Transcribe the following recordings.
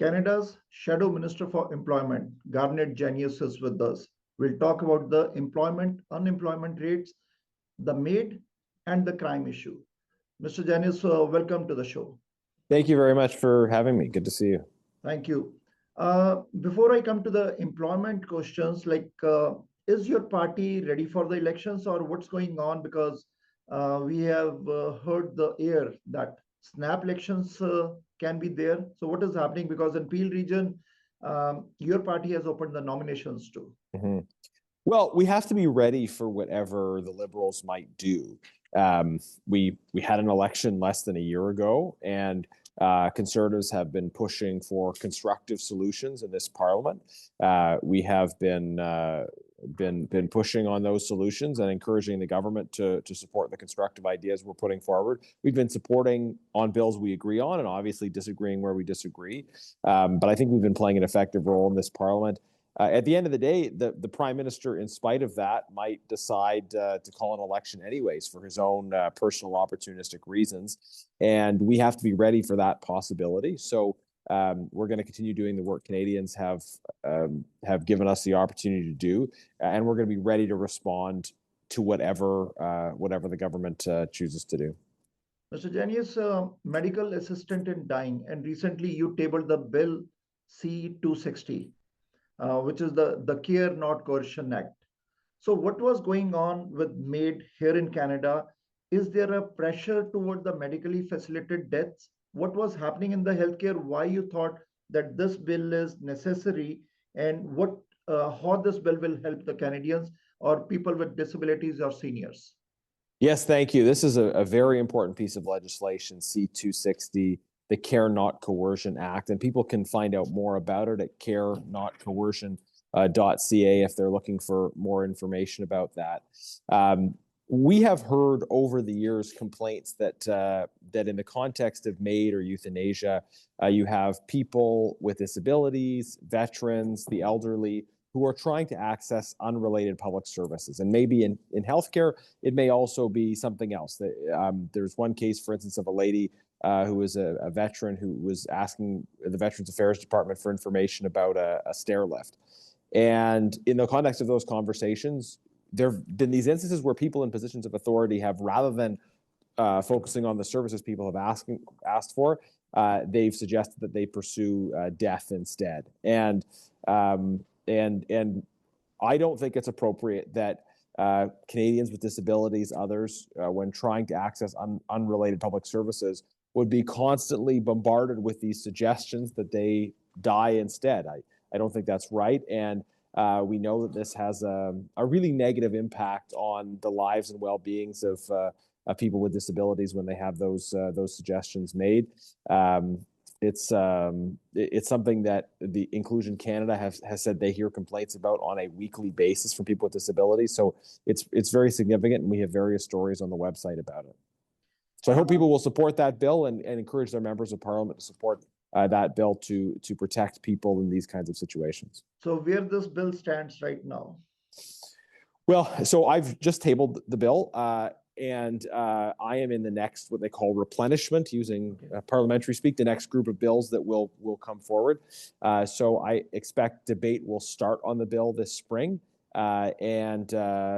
Canada's Shadow Minister for Employment, GARNETT is with us. We'll talk about the employment, unemployment rates, the MAiD, and the crime issue. Mr. Janius, welcome to the show. Thank you very much for having me. Good to see you. Thank you. Before I come to the employment questions, is your party ready for the elections or what's going on? Because we have heard the air that snap elections can be there. So what is happening? Because in Peel region, your party has opened the nominations too. Mm-hmm. Well, we have to be ready for whatever the Liberals might do. We had an election less than a year ago, and Conservatives have been pushing for constructive solutions in this Parliament. We have been pushing on those solutions and encouraging the government to support the constructive ideas we're putting forward. We've been supporting on bills we agree on and obviously disagreeing where we disagree. But I think we've been playing an effective role in this Parliament. At the end of the day, the Prime Minister, in spite of that, might decide to call an election anyways for his own personal opportunistic reasons. And we have to be ready for that possibility. So we're going to continue doing the work Canadians have given us the opportunity to do. And we're going to be ready to respond to whatever the government chooses to do. Mr. Janius, medical assistant in dying, and recently you tabled the bill C-260. Which is the Care Not Coercion Act. So what was going on with MAiD here in Canada? Is there a pressure toward the medically facilitated deaths? What was happening in the healthcare? Why you thought that this bill is necessary, and how this bill will help the Canadians or people with disabilities or seniors? Yes, thank you. This is a very important piece of legislation, C-260. The Care Not Coercion Act, and people can find out more about it at carenotcoercion.ca if they're looking for more information about that. We have heard over the years complaints that in the context of MAiD or euthanasia, you have people with disabilities, veterans, the elderly, who are trying to access unrelated public services. And maybe in healthcare, it may also be something else. There's one case, for instance, of a lady who was a veteran who was asking the Veterans Affairs Department for information about a stair lift. And in the context of those conversations, there have been these instances where people in positions of authority have, rather than focusing on the services people have asked for, they've suggested that they pursue death instead. And I don't think it's appropriate that Canadians with disabilities, others, when trying to access unrelated public services, would be constantly bombarded with these suggestions that they die instead. I don't think that's right. And we know that this has a really negative impact on the lives and well-beings of people with disabilities when they have those suggestions made. It's something that the Inclusion Canada has said they hear complaints about on a weekly basis from people with disabilities. So it's very significant, and we have various stories on the website about it. So I hope people will support that bill and encourage their members of Parliament to support that bill to protect people in these kinds of situations. So where this bill stands right now? Well, so I've just tabled the bill. And I am in the next, what they call replenishment, using parliamentary speak, the next group of bills that will come forward. So I expect debate will start on the bill this spring, and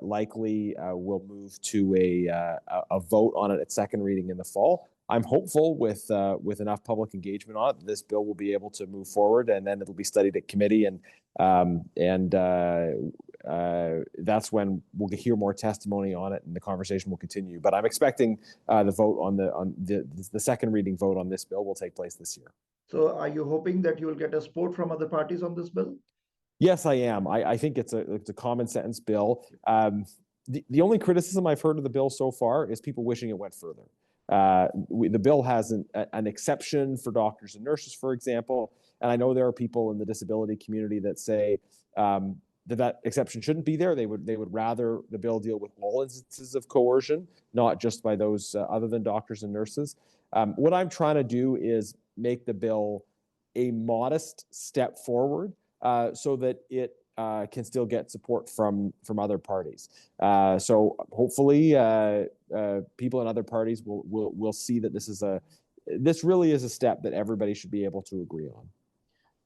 likely we'll move to a vote on it at second reading in the fall. I'm hopeful with enough public engagement on it, this bill will be able to move forward, and then it'll be studied at committee, and that's when we'll hear more testimony on it, and the conversation will continue. But I'm expecting the vote on the second reading vote on this bill will take place this year. So are you hoping that you will get a support from other parties on this bill? Yes, I am. I think it's a common sense bill. The only criticism I've heard of the bill so far is people wishing it went further. The bill has an exception for doctors and nurses, for example, and I know there are people in the disability community that say that exception shouldn't be there. They would rather the bill deal with all instances of coercion, not just by those other than doctors and nurses. What I'm trying to do is make the bill a modest step forward so that it can still get support from other parties. So hopefully people in other parties will see that this really is a step that everybody should be able to agree on.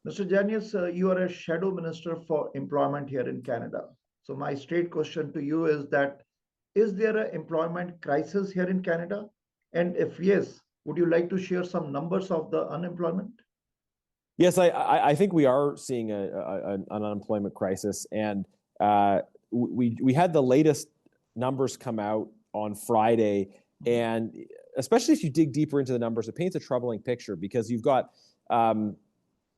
Mr. Janius, you are a shadow minister for employment here in Canada. So my straight question to you is there an employment crisis here in Canada? And if yes, would you like to share some numbers of the unemployment? Yes, I think we are seeing an unemployment crisis, and we had the latest numbers come out on Friday, and especially if you dig deeper into the numbers, it paints a troubling picture because you've got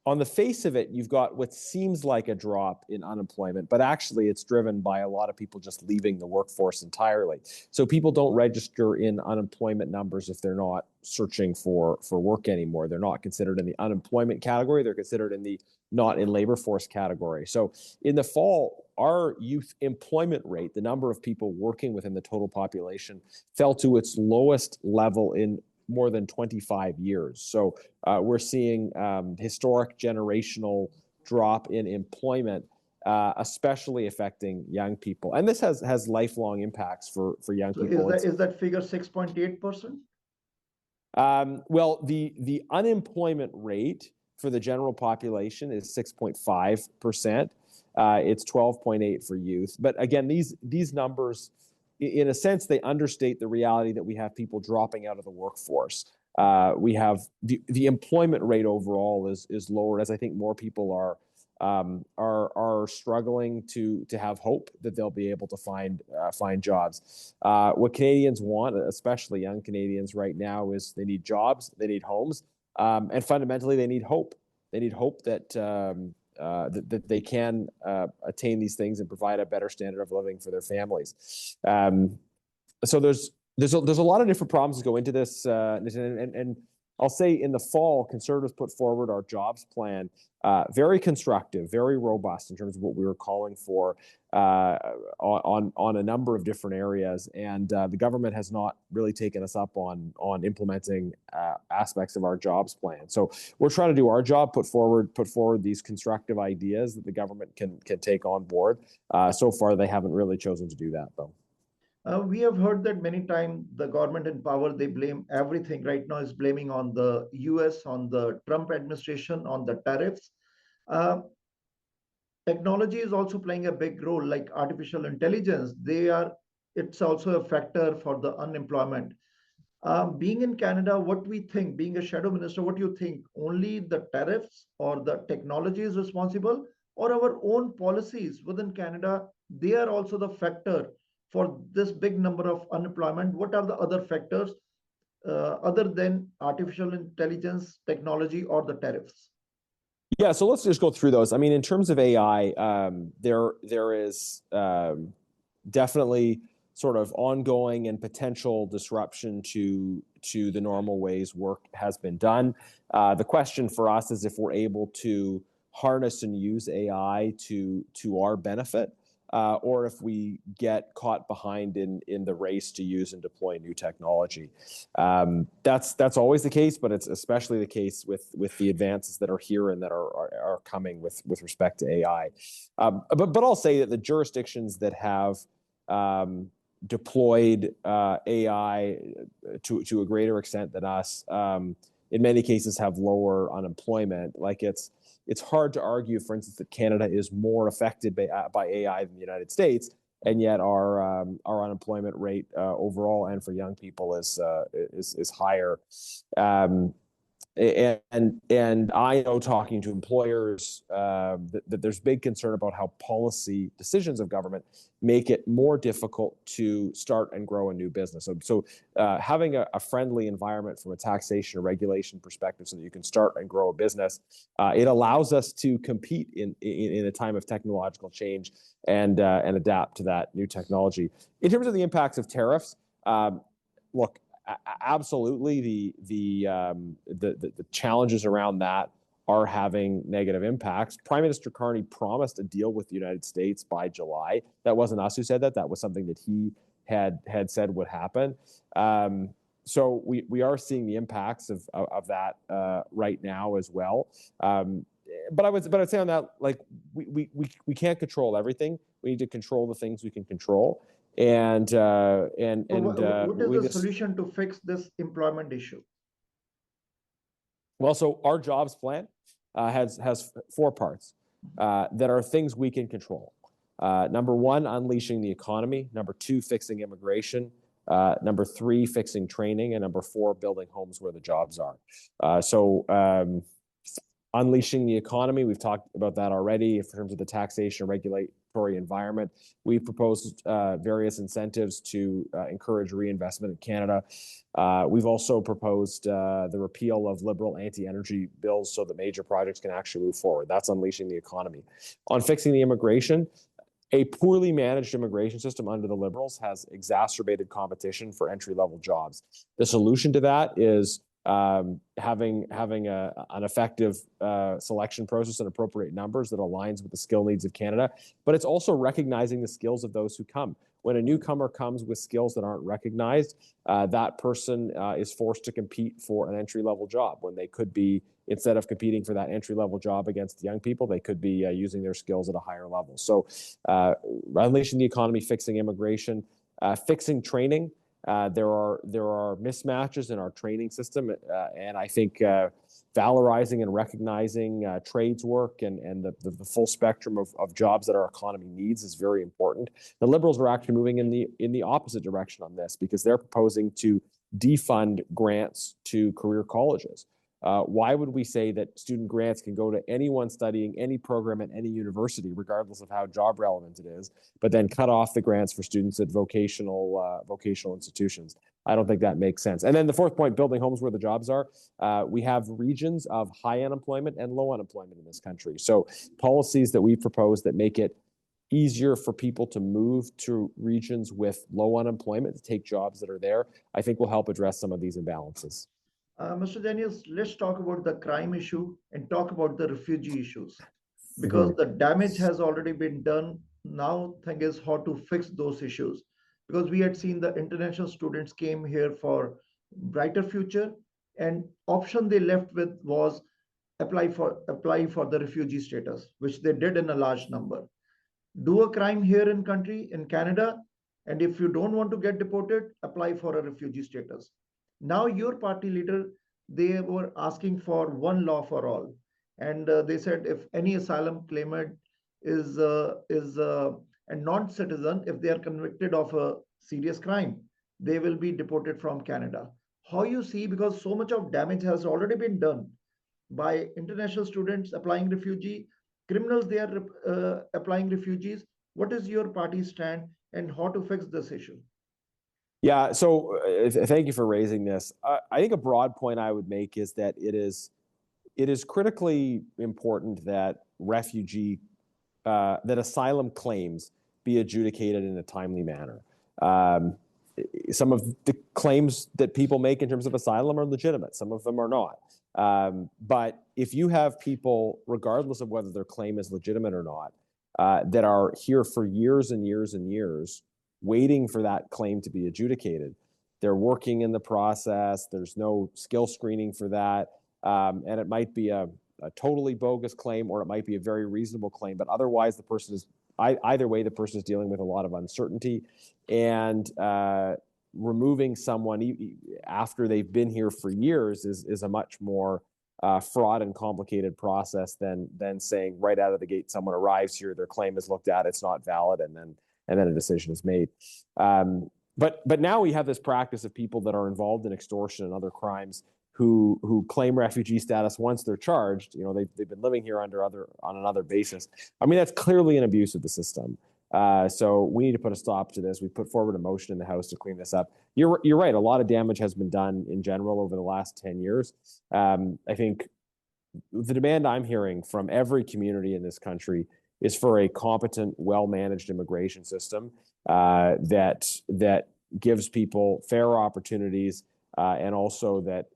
on the face of it, you've got what seems like a drop in unemployment, but actually it's driven by a lot of people just leaving the workforce entirely. So people don't register in unemployment numbers if they're not searching for work anymore. They're not considered in the unemployment category. They're considered in the not in labor force category. So in the fall, our youth employment rate, the number of people working within the total population, fell to its lowest level in more than 25 years. So we're seeing historic generational drop in employment, especially affecting young people. And this has lifelong impacts for young So people. is that figure 6.8%? Well, the unemployment rate for the general population is 6.5%. It's 12.8 for youth. But again, these numbers, in a sense, they understate the reality that we have people dropping out of the workforce. We have the employment rate overall is lower, as I think more people are struggling to have hope that they'll be able to find jobs. What Canadians want, especially young Canadians right now, is they need jobs, they need homes, and fundamentally they need hope. They need hope that that they can attain these things and provide a better standard of living for their families. So there's a lot of different problems that go into this, and I'll say in the fall, Conservatives put forward our jobs plan, very constructive, very robust in terms of what we were calling for on a number of different areas, and the government has not really taken us up on implementing aspects of our jobs plan. So we're trying to do our job, put forward these constructive ideas that the government can take on board. So far, they haven't really chosen to do that, though. We have heard that many times the government in power, they blame everything right now is blaming on the US, on the Trump administration, on the tariffs. Uh, Technology is also playing a big role, like artificial intelligence. It's also a factor for the unemployment. Being in Canada, what we think, being a shadow minister, what do you think? Only the tariffs or the technology is responsible, or our own policies within Canada, they are also the factor for this big number of unemployment? What are the other factors other than artificial intelligence, technology, or the tariffs? Yeah, so let's just go through those. I mean, in terms of AI, there is definitely sort of ongoing and potential disruption to the normal ways work has been done. The question for us is if we're able to harness and use AI to our benefit, or if we get caught behind in the race to use and deploy new technology. That's always the case, but it's especially the case with the advances that are here and that are coming with respect to AI. But I'll say that the jurisdictions that have deployed AI to a greater extent than us, in many cases have lower unemployment. Like it's hard to argue, for instance, that Canada is more affected by AI than the United States, and yet our unemployment rate overall and for young people is higher. And I know, talking to employers, that there's big concern about how policy decisions of government make it more difficult to start and grow a new business. So having a friendly environment from a taxation or regulation perspective so that you can start and grow a business, it allows us to compete in a time of technological change and adapt to that new technology. In terms of the impacts of tariffs, look, absolutely, the challenges around that are having negative impacts. Prime Minister Carney promised a deal with the United States by July. That wasn't us who said that. That was something that he had said would happen. So we are seeing the impacts of that right now as well. But I would say on that, like we can't control everything. We need to control the things we can control. And what is the solution to fix this employment issue? Well, so our jobs plan has four parts that are things we can control. Number one, unleashing the economy. Number two, fixing immigration. Number three, fixing training. And number four, building homes where the jobs are. Unleashing the economy, we've talked about that already in terms of the taxation and regulatory environment. We've proposed various incentives to encourage reinvestment in Canada. We've also proposed the repeal of liberal anti-energy bills so that major projects can actually move forward. That's unleashing the economy. On fixing the immigration, a poorly managed immigration system under the Liberals has exacerbated competition for entry-level jobs. The solution to that is having an effective selection process and appropriate numbers that aligns with the skill needs of Canada, but it's also recognizing the skills of those who come. When a newcomer comes with skills that aren't recognized, that person is forced to compete for an entry-level job when they could be, instead of competing for that entry-level job against young people, they could be using their skills at a higher level. So unleashing the economy, fixing immigration, fixing training. There are mismatches in our training system, and I think valorizing and recognizing trades work and the full spectrum of jobs that our economy needs is very important. The Liberals are actually moving in the opposite direction on this because they're proposing to defund grants to career colleges. Why would we say that student grants can go to anyone studying any program at any university, regardless of how job relevant it is, but then cut off the grants for students at vocational institutions? I don't think that makes sense. And then the fourth point, building homes where the jobs are. We have regions of high unemployment and low unemployment in this country. So policies that we propose that make it easier for people to move to regions with low unemployment, to take jobs that are there, I think will help address some of these imbalances. Mr. Daniels, let's talk about the crime issue and talk about the refugee issues because the damage has already been done. Now, thing is how to fix those issues because we had seen the international students came here for brighter future, and option they left with was apply for the refugee status, which they did in a large number. Do a crime here in country in Canada, and if you don't want to get deported, apply for a refugee status. Now your party leader, they were asking for one law for all, and they said if any asylum claimant is a non-citizen, if they are convicted of a serious crime, they will be deported from Canada. How you see, because so much of damage has already been done by international students applying refugee, criminals they are applying refugees. What is your party stand and how to fix this issue? Yeah, so thank you for raising this. I think a broad point I would make is that it is critically important that that asylum claims be adjudicated in a timely manner. Some of the claims that people make in terms of asylum are legitimate. Some of them are not. But if you have people, regardless of whether their claim is legitimate or not, that are here for years and years and years, waiting for that claim to be adjudicated, they're working in the process, there's no skill screening for that, and it might be a totally bogus claim or it might be a very reasonable claim, but otherwise the person is, either way, the person is dealing with a lot of uncertainty, and removing someone after they've been here for years is a much more fraught and complicated process than saying right out of the gate someone arrives here, their claim is looked at, it's not valid, and then a decision is made. But now we have this practice of people that are involved in extortion and other crimes who claim refugee status once they're charged. You know, they've been living here on another basis. I mean, that's clearly an abuse of the system. So we need to put a stop to this. We put forward a motion in the House to clean this up. You're right. A lot of damage has been done in general over the last 10 years. I think the demand I'm hearing from every community in this country is for a competent, well-managed immigration system that gives people fair opportunities and also that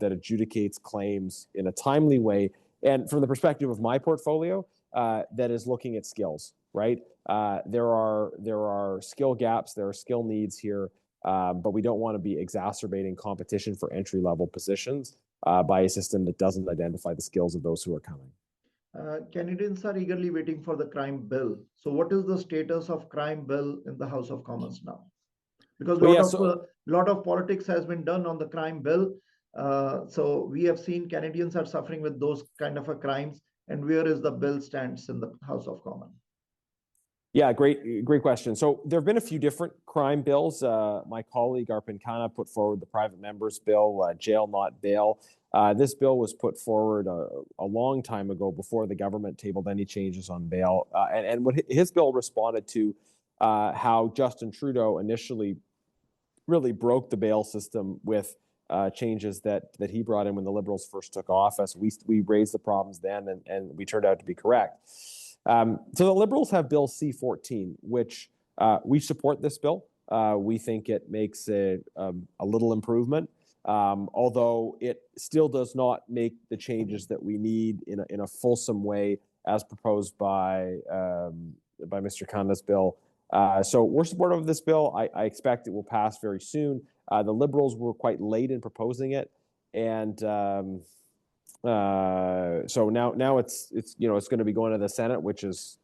adjudicates claims in a timely way. And from the perspective of my portfolio, that is looking at skills. Right? There are skill gaps, there are skill needs here, but we don't want to be exacerbating competition for entry-level positions by a system that doesn't identify the skills of those who are coming. Canadians are eagerly waiting for the crime bill. So what is the status of crime bill in the House of Commons now? Because a lot of politics has been done on the crime bill. So we have seen Canadians are suffering with those kind of a crimes. And where is the bill stands in the House of Commons? Yeah, great question. So there have been a few different crime bills. My colleague Arpin Khanna put forward the private members bill, jail not bail. This bill was put forward a long time ago before the government tabled any changes on bail. And what his bill responded to how Justin Trudeau initially really broke the bail system with changes that he brought in when the Liberals first took office. We raised the problems then, and we turned out to be correct. So the Liberals have Bill C-14, which we support this bill. We think it makes a little improvement, although it still does not make the changes that we need in a fulsome way as proposed by Mr. Khanna's bill. So we're supportive of this bill. I expect it will pass very soon. The Liberals were quite late in proposing it, and so now it's going to be going to the Senate, which is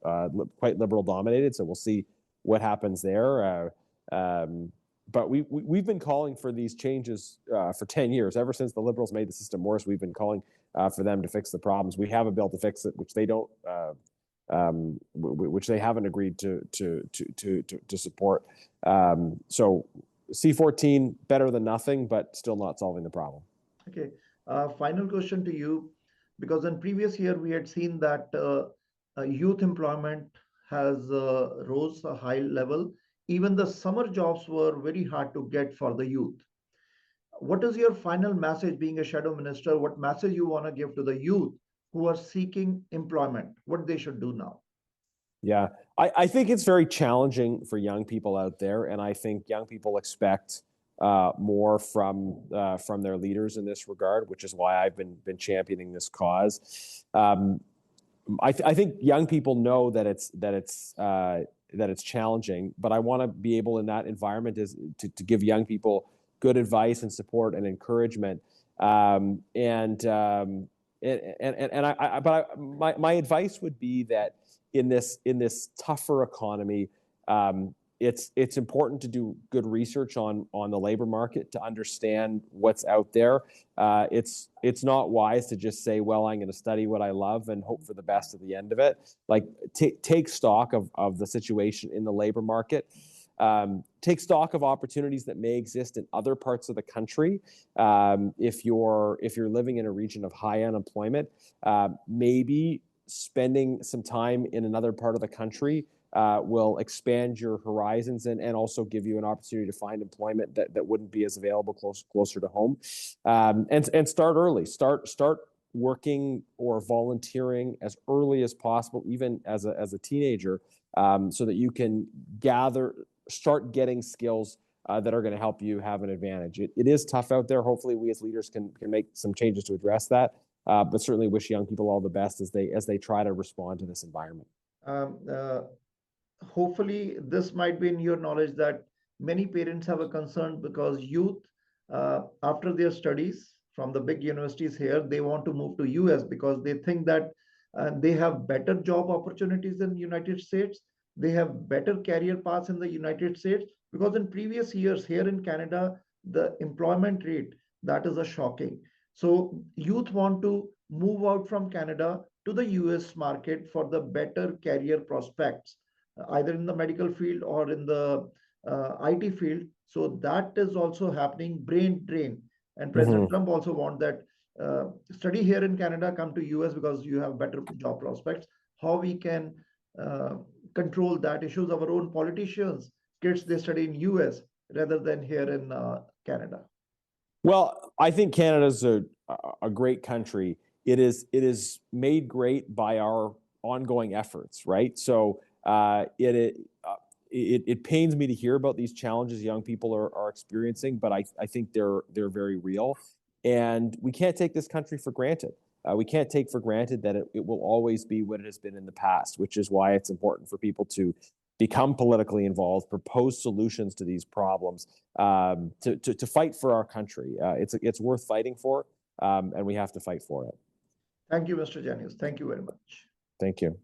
quite Liberal dominated. So we'll see what happens there. But we've been calling for these changes for 10 years. Ever since the Liberals made the system worse, we've been calling for them to fix the problems. We have a bill to fix it, which they don't. Which they haven't agreed to support. So C-14 better than nothing, but still not solving the problem. Okay. Final question to you, because in previous year we had seen that youth employment has rose a high level. Even the summer jobs were very hard to get for the youth. What is your final message, being a shadow minister? What message you want to give to the youth who are seeking employment, what they should do now? Yeah, I think it's very challenging for young people out there, and I think young people expect more from their leaders in this regard, which is why I've been championing this cause. I think young people know that it's challenging, but I want to be able in that environment to give young people good advice and support and encouragement. My advice would be that in this tougher economy, it's important to do good research on the labor market to understand what's out there. It's not wise to just say, well, I'm going to study what I love and hope for the best at the end of it. Like take stock of the situation in the labor market. Take stock of opportunities that may exist in other parts of the country. If you're living in a region of high unemployment, maybe spending some time in another part of the country will expand your horizons and also give you an opportunity to find employment that wouldn't be as available closer to home. And start early. Start working or volunteering as early as possible, even as a teenager, so that you can start getting skills that are going to help you have an advantage. It is tough out there. Hopefully we as leaders can make some changes to address that, but certainly wish young people all the best as they try to respond to this environment. Hopefully this might be in your knowledge that many parents have a concern because youth, after their studies from the big universities here, they want to move to US because they think that they have better job opportunities in the United States. They have better career paths in the United States, because in previous years here in Canada, the employment rate, that is a shocking. So youth want to move out from Canada to the US market for the better career prospects, either in the medical field or in the IT field. So that is also happening, brain drain. And President Trump also wants that study here in Canada, come to US because you have better job prospects. How we can control that issues? Our own politicians, kids, they study in US rather than here in Canada. Well, I think Canada's a great country. It is made great by our ongoing efforts, right? So it pains me to hear about these challenges young people are experiencing, but I think they're very real, and we can't take this country for granted. We can't take for granted that it will always be what it has been in the past, which is why it's important for people to become politically involved, propose solutions to these problems, to fight for our country. It's worth fighting for, and we have to fight for it. Thank you, Mr. GENUIS. Thank you very much. Thank you.